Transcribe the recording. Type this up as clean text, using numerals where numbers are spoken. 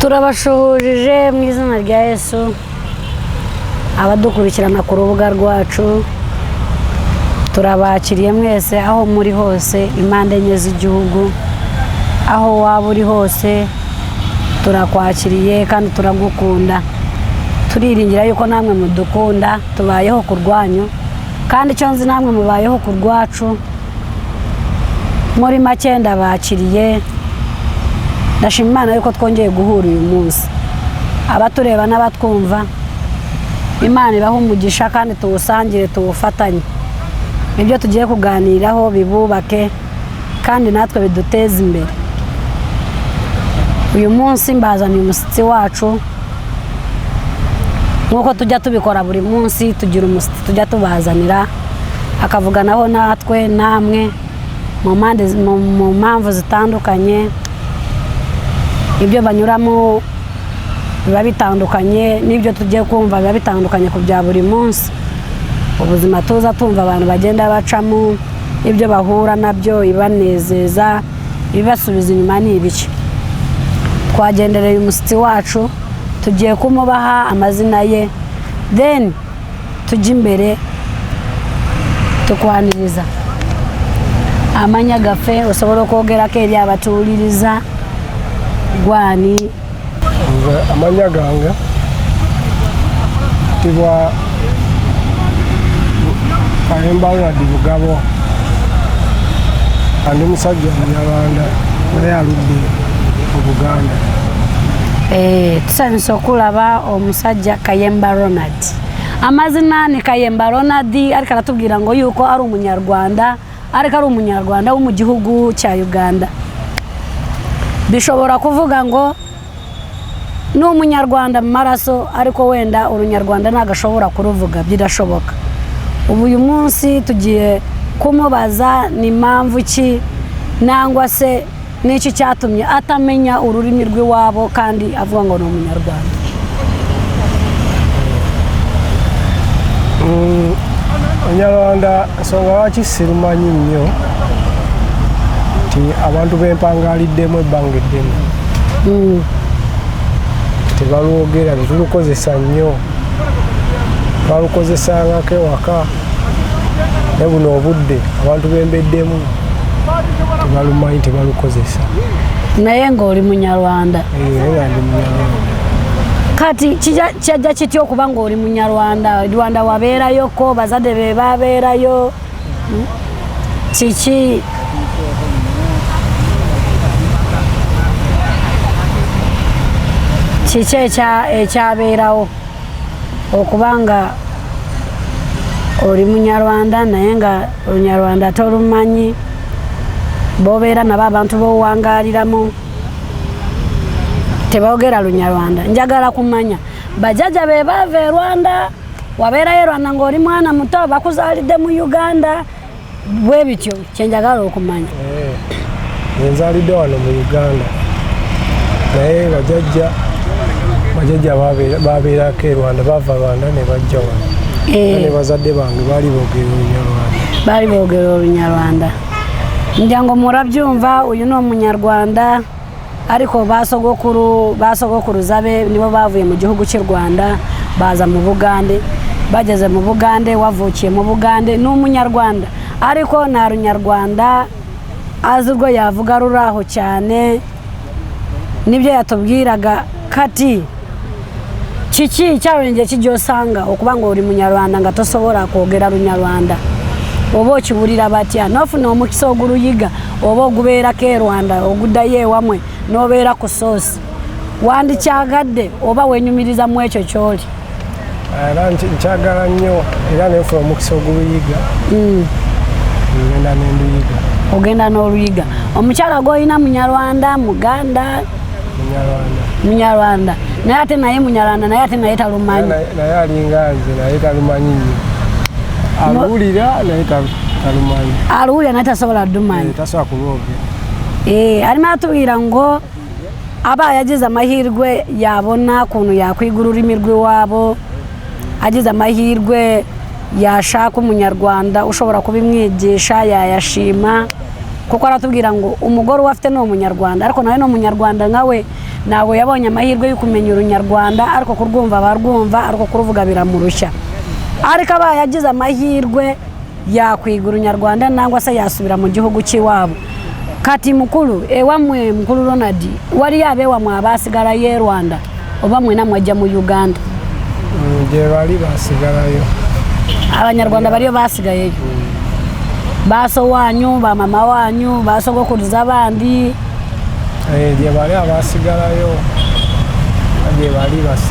turabashuhurije mu izina rya Yesu abadukurikirana ku rubuga rwacu turabakiriye mwese aho muri hose impande enye z'igihugu aho waba uri hose turakwakiriye kandi turagukunda turiringira yuko namwe mudukunda tubayeho ku rwanyu kandi icyo nzi namwe mubayeho ku rwacu muri make ndabakiriye ndashima Imana yuko twongeye guhura uyu munsi abatureba n'abatwumva Imana ibaha umugisha kandi tuwusangire tuwufatanye ibyo tugiye kuganiraho bibubake kandi natwe biduteza imbere uyu munsi mbazaniye umusitsi wacu nkuko tujya tubikora buri munsi tugira umusitsi tujya tubazanira akavuganaho natwe namwe mu mpamvu zitandukanye ibyo banyuramo biba bitandukanye n'ibyo tugiye kumva biba bitandukanye ku bya buri munsi ubuzima tuza tumva abantu bagenda bacamo ibyo bahura nabyo ibanezeza ibasubiza inyuma n'ibiki twagendereye umusitsi wacu tugiye kumubaha amazina ye then tujya imbere tukwaniriza amanyagafe usobora kogera keri abatuririza gwani amanyaganga tibwa Kayemba Bugabo andi musajja Munyarwanda naye aludde mu Buganda tusanyusa okulaba omusajja Kayemba Ronald amazina ni Kayemba Ronald ariko aratubwira ngo yuko ari umunyarwanda ariko ari umunyarwanda wo mu gihugu cya Uganda bishobora kuvuga ngo ni umunyarwanda mu maraso ariko wenda urunyarwanda ntagashobora kuruvuga bidashoboka ubu uyu munsi tugiye kumubaza ni impamvu ki nangwa se n'iki cyatumye atamenya ururimi rw'iwabo kandi avuga ngo ni umunyarwanda Umunyarwanda nsonga lwaki sirumanyi nnyo nti abantu bempangaliddemu ebbanga eddene tebalwogera netulukozesa nnyo twalukozesangako ewaka naye buno obudde abantu bembeddemu tebalumanyi tebalukozesa naye ng'oli munyarwanda nga ndi munyarwanda kati kijja kitya okuba ng'oli munyarwanda Rwanda wabeerayoko bazadde be babeerayo kiki kiki ekyabeerawo okubanga oli munyarwanda naye nga olunyarwanda tolumanyi bobeera nabo abantu bowangaliramu tebogera lunyarwanda njagala kumanya bajjajja be baava e Rwanda wabeerayo e Rwanda ng'oli mwana muto bakuzaalidde mu Uganda bwe bityo kyenjagala okumanya nzaalidde wano mu Uganda naye bajjajja babeerako e Rwanda bava Rwanda ne bajja wano ne bazadde bange baali boogera olunyarwanda ngira ngo murabyumva uyu ni umunyarwanda ariko basogokuruza be nibo bavuye mu gihugu cy'u Rwanda baza mu Bugande bageze mu Bugande wavukiye mu Bugande ni umunyarwanda ariko nta runyarwanda azi urwo yavuga ruraho cyane nibyo yatubwiraga kati kiki cyarengeye kijyosanga okuba ngo uri munyarwanda nga tosobora kwogera runyarwanda oba okiburira batya nofuna omukisa oguruyiga oba ogubeerako e Rwanda oguddayo ewamwe n'obeera ku soosi wandikyagadde oba wenyumiriza mu ekyo kyoli era nkyagala nnyo era nenfuna omukisa oguruyiga ngenda nenduyiga ogenda n'oluyiga omukyala gw'olina munyarwanda muganda munyarwanda naye ate naye munyarwanda naye ate naye talumanyi naye alinga nze naye talumanyi nnyo aluwulira naye talumanyi aluwulira naye tasobola dumanyi tasobola kulwogera alina atubwira ngo aba yagize amahirwe yabona kuntu yakwiga ururimi rw'iwabo agize amahirwe yashaka umunyarwanda ushobora kubimwigisha yayashima kuko aratubwira ngo umugore uba afite ni umunyarwanda, ariko nawe ni umunyarwanda nkawe, ntabwo yabonye amahirwe yo kumenya urunyarwanda, ariko kurwumva barwumva, ariko kuruvuga biramurushya. Ariko abaye yagize amahirwe yakwiga urunyarwanda nangwa se yasubira mu gihugu cy'iwabo. Kati mukuru wamwe mukuru Ronald wari yabewa mwabasigarayo Rwanda oba mwe namwe ajya mu Uganda? ngiye bari basigarayo, Abanyarwanda bariyo basigayeyo. Baso wanyu, ba mama wanyu, basogokuruza abandi ngiye bari abasigarayo, ngiye bari basi